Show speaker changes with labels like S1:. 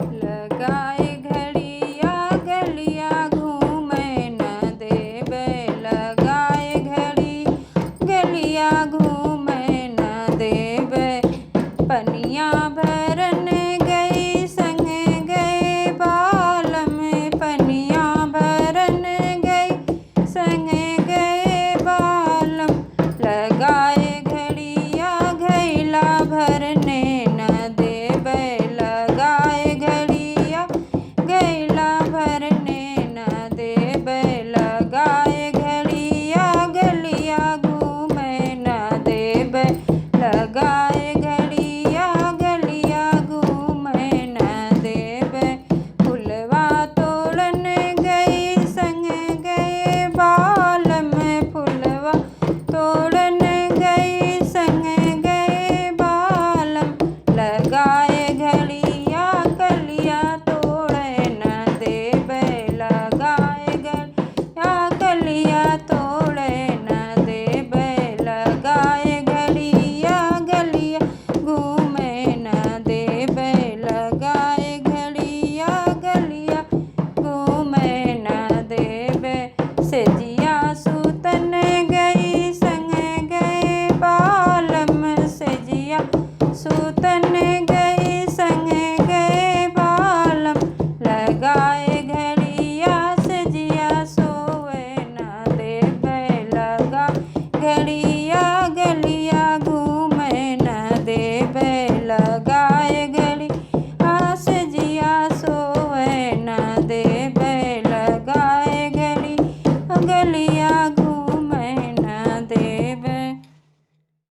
S1: लगाए घड़िया गलिया घूमे न देवे, लगाए घड़ी गलिया घूमे न देवे। पनिया भरन गई संग गए बालम, पनिया भरन गई संग गए बालम। लगाए घड़िया घैला भरने न देवे, लगाए घड़िया घैला भरने न देवे। लगाए घड़िया गलिया घूमे न देवे, लगाए घड़िया गलिया घूमे न देवे। फुलवा तोड़न गई संग गए बालम, फुलवा तोड़न गई संग गए बालम। लगाए घड़िया कलिया तोड़े न देवे, लगाए घड़िया कलिया तोड़े न देवे। लगाए घड़िया गलिया घूमे न देवे, लगाए घड़िया गलिया घूमे न देवे। सेजिया सूतन गई संग गए बालम, सेजिया सूतन गई